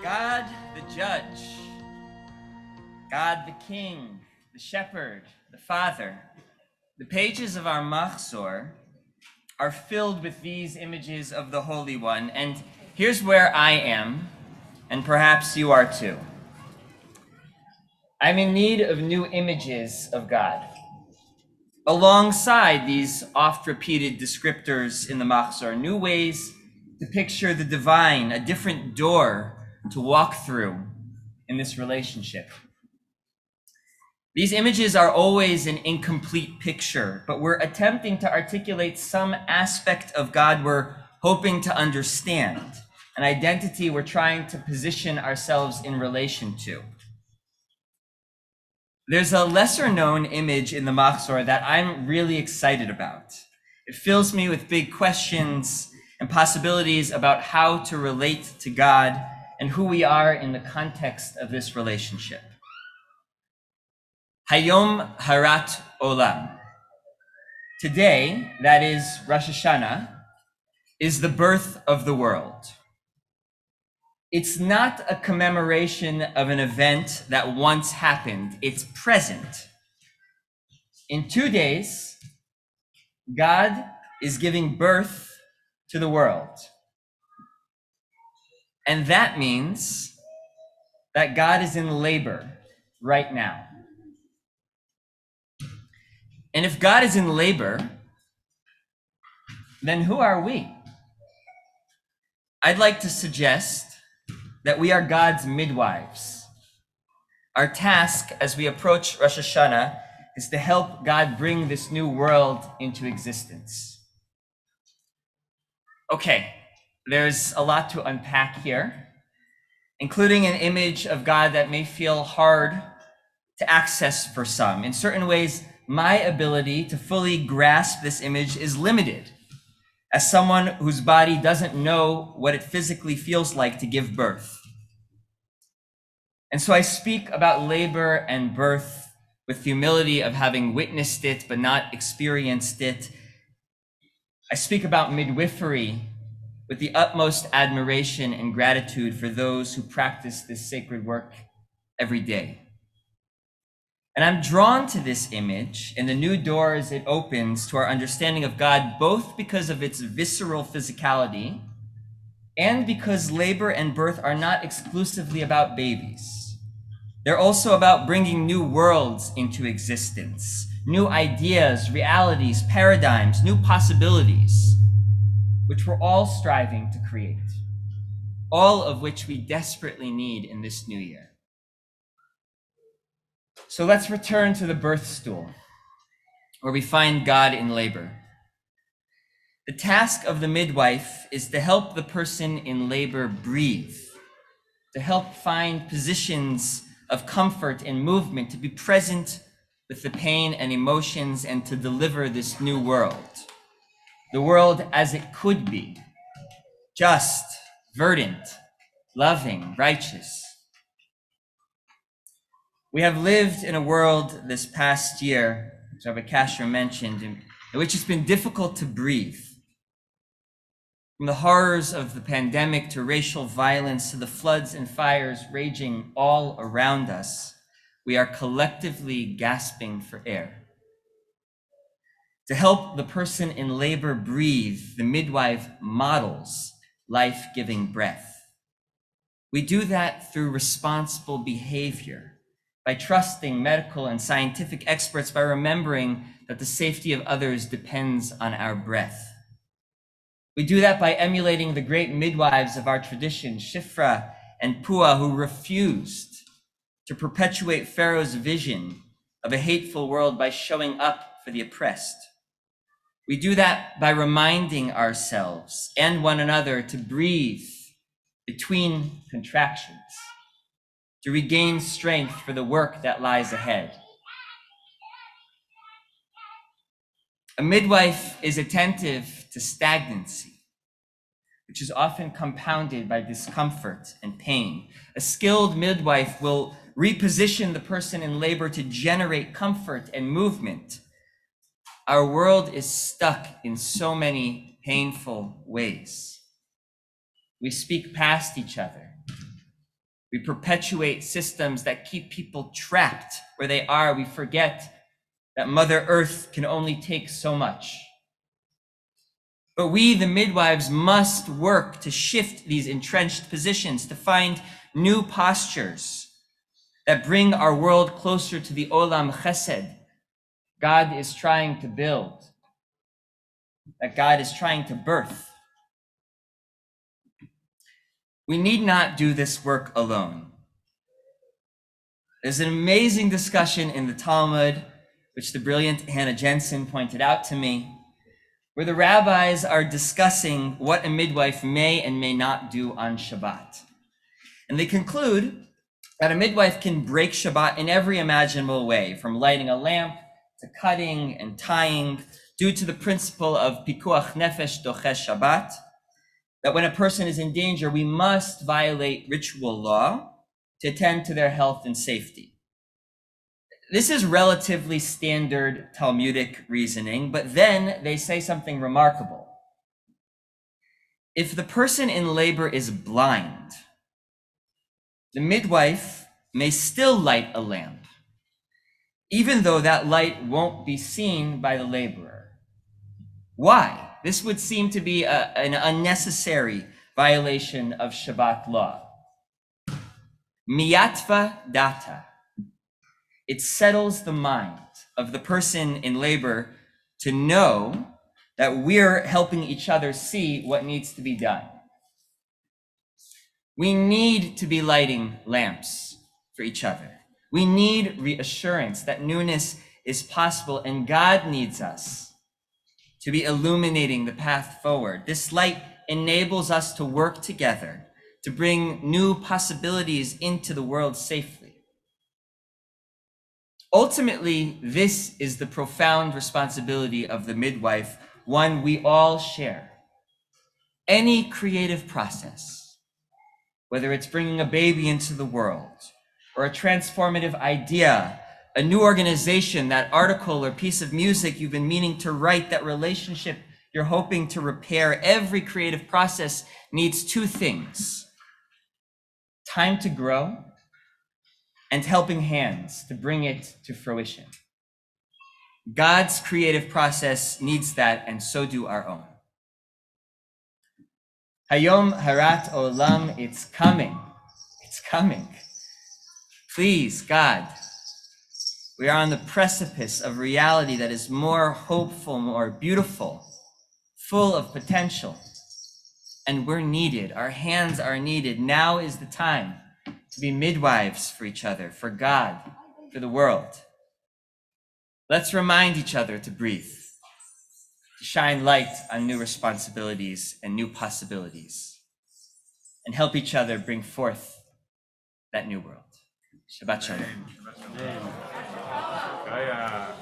God the judge, God the king, the shepherd, the father. The pages of our Machzor are filled with these images of the Holy One, and here's where I am, and perhaps you are too. I'm in need of new images of God. Alongside these oft-repeated descriptors in the Machzor, new ways to picture the divine, a different door to walk through in this relationship. These images are always an incomplete picture, but we're attempting to articulate some aspect of God we're hoping to understand, an identity we're trying to position ourselves in relation to. There's a lesser known image in the Machzor that I'm really excited about. It fills me with big questions and possibilities about how to relate to God and who we are in the context of this relationship. Ha-Yom Ha'rat Olam. Today, that is Rosh Hashanah, is the birth of the world. It's not a commemoration of an event that once happened, it's present. In 2 days, God is giving birth to the world. And that means that God is in labor right now. And if God is in labor, then who are we? I'd like to suggest that we are God's midwives. Our task as we approach Rosh Hashanah is to help God bring this new world into existence. Okay, there's a lot to unpack here, including an image of God that may feel hard to access for some. In certain ways, my ability to fully grasp this image is limited as someone whose body doesn't know what it physically feels like to give birth. And so I speak about labor and birth with humility of having witnessed it but not experienced it. I speak about midwifery with the utmost admiration and gratitude for those who practice this sacred work every day. And I'm drawn to this image and the new doors it opens to our understanding of God, both because of its visceral physicality and because labor and birth are not exclusively about babies. They're also about bringing new worlds into existence, new ideas, realities, paradigms, new possibilities, which we're all striving to create, all of which we desperately need in this new year. So let's return to the birth stool, where we find God in labor. The task of the midwife is to help the person in labor breathe, to help find positions of comfort and movement, to be present with the pain and emotions, and to deliver this new world. The world as it could be, just, verdant, loving, righteous. We have lived in a world this past year, as Rabbi Kasher mentioned, in which it's been difficult to breathe. From the horrors of the pandemic to racial violence to the floods and fires raging all around us, we are collectively gasping for air. To help the person in labor breathe, the midwife models life-giving breath. We do that through responsible behavior, by trusting medical and scientific experts, by remembering that the safety of others depends on our breath. We do that by emulating the great midwives of our tradition, Shifra and Pua, who refused to perpetuate Pharaoh's vision of a hateful world by showing up for the oppressed. We do that by reminding ourselves and one another to breathe between contractions, to regain strength for the work that lies ahead. A midwife is attentive to stagnancy, which is often compounded by discomfort and pain. A skilled midwife will reposition the person in labor to generate comfort and movement. Our world is stuck in so many painful ways. We speak past each other. We perpetuate systems that keep people trapped where they are. We forget that Mother Earth can only take so much. But we, the midwives, must work to shift these entrenched positions, to find new postures that bring our world closer to the Olam Chesed God is trying to build, that God is trying to birth. We need not do this work alone. There's an amazing discussion in the Talmud, which the brilliant Hannah Jensen pointed out to me, where the rabbis are discussing what a midwife may and may not do on Shabbat. And they conclude that a midwife can break Shabbat in every imaginable way, from lighting a lamp to cutting and tying, due to the principle of pikuach nefesh doches Shabbat, that when a person is in danger, we must violate ritual law to attend to their health and safety. This is relatively standard Talmudic reasoning, but then they say something remarkable. If the person in labor is blind, the midwife may still light a lamp, even though that light won't be seen by the laborer. Why? This would seem to be an unnecessary violation of Shabbat law. Miyatva data. It settles the mind of the person in labor to know that we're helping each other see what needs to be done. We need to be lighting lamps for each other. We need reassurance that newness is possible, and God needs us to be illuminating the path forward. This light enables us to work together to bring new possibilities into the world safely. Ultimately, this is the profound responsibility of the midwife, one we all share. Any creative process, whether it's bringing a baby into the world or a transformative idea, a new organization, that article or piece of music you've been meaning to write, that relationship you're hoping to repair, every creative process needs two things: time to grow and helping hands to bring it to fruition. God's creative process needs that, and so do our own. Ha-Yom Ha'rat Olam, it's coming. It's coming. Please, God, we are on the precipice of reality that is more hopeful, more beautiful, full of potential. And we're needed. Our hands are needed. Now is the time to be midwives for each other, for God, for the world. Let's remind each other to breathe, to shine light on new responsibilities and new possibilities, and help each other bring forth that new world. Shabbat Shalom. Amen.